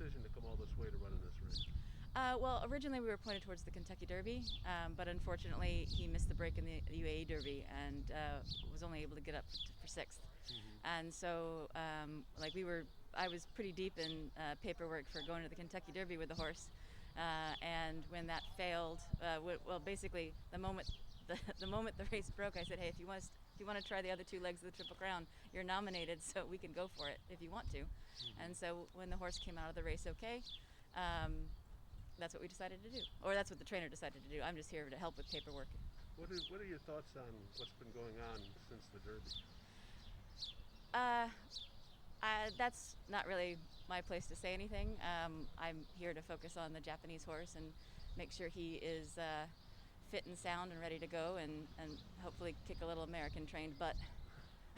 decision to come all this way to run in this race? Well, originally we were pointed towards the Kentucky Derby, but unfortunately he missed the break in the UAE Derby and was only able to get up for sixth. And so, I was pretty deep in paperwork for going to the Kentucky Derby with the horse. And when that failed, basically the moment the moment the race broke, I said, "Hey, if you want to try the other two legs of the Triple Crown, you're nominated, so we can go for it if you want to." And so when the horse came out of the race, okay. That's what we decided to do, or that's what the trainer decided to do. I'm just here to help with paperwork. What are your thoughts on what's been going on since the Derby? Uh, that's not really my place to say anything. I'm here to focus on the Japanese horse and make sure he is fit and sound and ready to go, and hopefully kick a little American trained butt.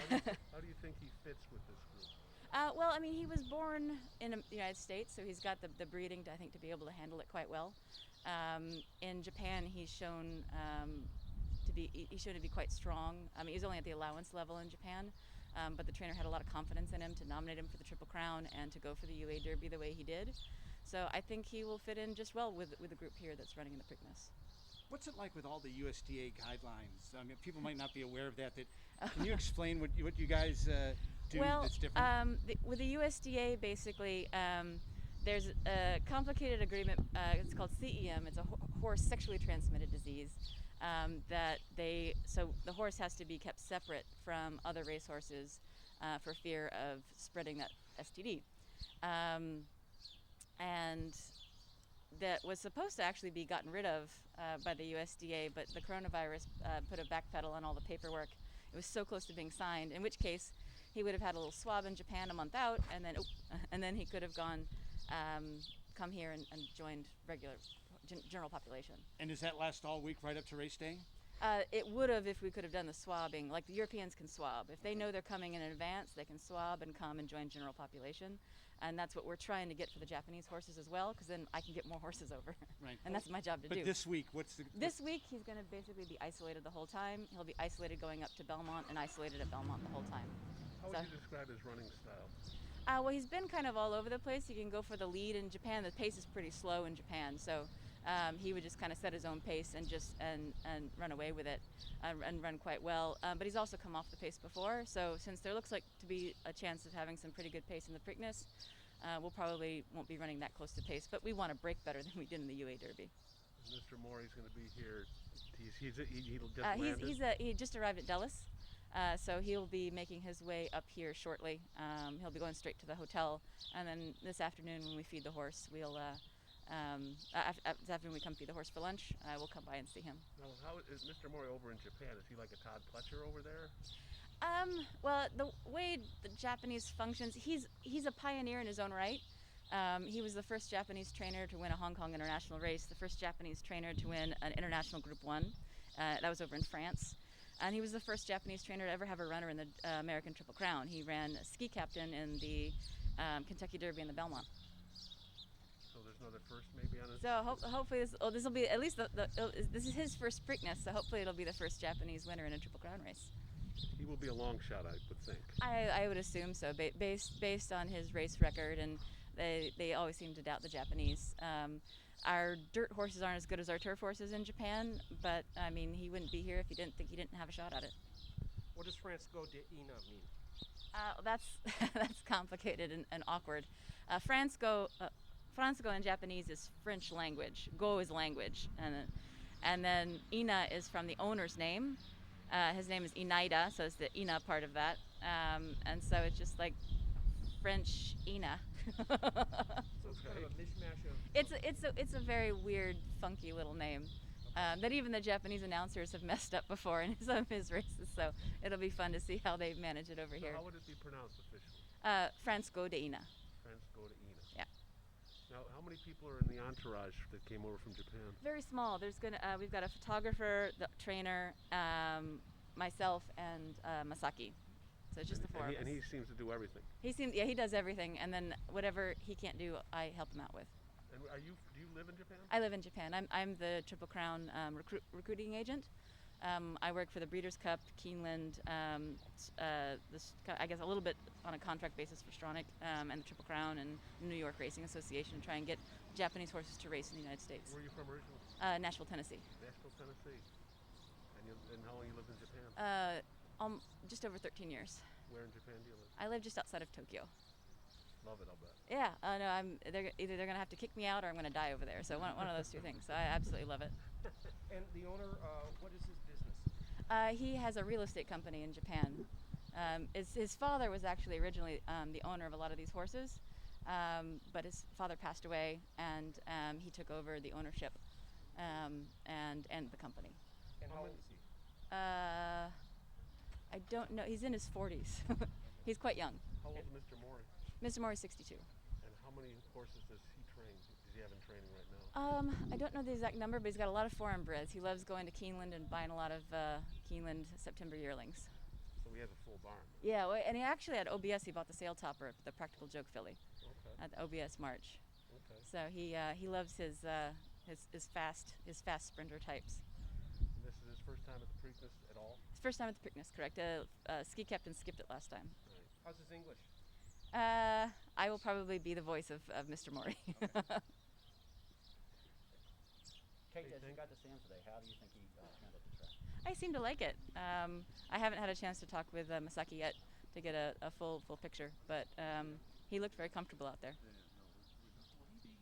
How do you think he fits with this group? Well, I mean, he was born in the United States, so he's got the breeding to, I think, to be able to handle it quite well. In Japan, he's shown to be quite strong. I mean, he's only at the allowance level in Japan, but the trainer had a lot of confidence in him to nominate him for the Triple Crown and to go for the UA Derby the way he did. So I think he will fit in just well with the group here that's running in the Preakness. What's it like with all the USDA guidelines? I mean, people might not be aware of that. Can you explain what you guys do that's different? With the USDA, basically, there's a complicated agreement. It's called CEM. It's a horse sexually transmitted disease. So the horse has to be kept separate from other racehorses for fear of spreading that STD. And that was supposed to actually be gotten rid of by the USDA, but the coronavirus put a backpedal on all the paperwork. It was so close to being signed, in which case he would have had a little swab in Japan a month out, and then he could have come here and joined regular general population. And does that last all week right up to race day? It would have if we could have done the swabbing. Like the Europeans can swab. If they know they're coming in advance, they can swab and come and join general population. And that's what we're trying to get for the Japanese horses as well, because then I can get more horses over. Right. And that's my job to do. But this week, This week, he's going to basically be isolated the whole time. He'll be isolated going up to Belmont and isolated at Belmont the whole time. How would you describe his running style? Well, he's been kind of all over the place. He can go for the lead in Japan. The pace is pretty slow in Japan, so he would just kind of set his own pace and run away with it and run quite well. But he's also come off the pace before, so since there looks like to be a chance of having some pretty good pace in the Preakness, we'll probably won't be running that close to pace, but we want to break better than we did in the UA Derby. Mr. Morey's going to be here. He just arrived at Dulles. So he'll be making his way up here shortly. He'll be going straight to the hotel, and then this afternoon when we feed the horse, after we come feed the horse for lunch, we'll come by and see him. Now, how is Mr. Morey over in Japan? Is he like a Todd Pletcher over there? Well, the way the Japanese functions, he's a pioneer in his own right. He was the first Japanese trainer to win a Hong Kong international race, the first Japanese trainer to win an international Group 1. That was over in France. And he was the first Japanese trainer to ever have a runner in the American Triple Crown. He ran ski captain in the Kentucky Derby and the Belmont. So there's another first maybe on his... So hopefully this will be at least this is his first Preakness, so hopefully it'll be the first Japanese winner in a Triple Crown race. He will be a long shot, I would think. I would assume so, based on his race record, and they always seem to doubt the Japanese. Our dirt horses aren't as good as our turf horses in Japan, but I mean, he wouldn't be here if he didn't think he didn't have a shot at it. What does Francisco de Ina mean? That's complicated and awkward. Francisco in Japanese is French language. Go is language, and then Ina is from the owner's name. His name is Inaida, so it's the Ina part of that, and so it's just like French Ina. So it's kind of a mishmash of... It's a very weird, funky little name that even the Japanese announcers have messed up before in some of his races. So it'll be fun to see how they manage it over here. How would it be pronounced officially? Francisco de Ina. Francisco de Ina. Yeah. Now, how many people are in the entourage that came over from Japan? Very small. We've got a photographer, the trainer, myself, and Masaki. So it's just the four of us. And he seems to do everything. He does everything, and then whatever he can't do, I help him out with. And do you live in Japan? I live in Japan. I'm the Triple Crown recruiting agent. I work for the Breeders' Cup, Keeneland, I guess a little bit on a contract basis for Stronach, and the Triple Crown and New York Racing Association, to try and get Japanese horses to race in the United States. Where are you from originally? Nashville, Tennessee. Nashville, Tennessee. And how long you lived in Japan? Just over 13 years. Where in Japan do you live? I live just outside of Tokyo. Love it, I'll bet. Yeah, no, either they're gonna have to kick me out or I'm gonna die over there. So one of those two things. So I absolutely love it. And the owner, what is his business? He has a real estate company in Japan. His father was actually originally the owner of a lot of these horses, but his father passed away, and he took over the ownership and the company. And how old is he? I don't know. He's in his 40s. He's quite young. How old is Mr. Mori? Mr. Mori's 62. And how many horses does he train? Does he have in training right now? I don't know the exact number, but he's got a lot of foreign breds. He loves going to Keeneland and buying a lot of Keeneland September yearlings. So he has a full barn. Yeah, well, and he actually at OBS he bought the Sail Topper, the Practical Joke filly, Okay. at the OBS March. Okay. So he loves his fast sprinter types. And this is his first time at the Preakness at all? His first time at the Preakness, correct? Ski Captain skipped it last time. Right. How's his English? I will probably be the voice of Mr. Mori. Kate, as you thank got to see him today, how do you think he handled the track? I seem to like it. I haven't had a chance to talk with Masaki yet to get a full picture, but he looked very comfortable out there.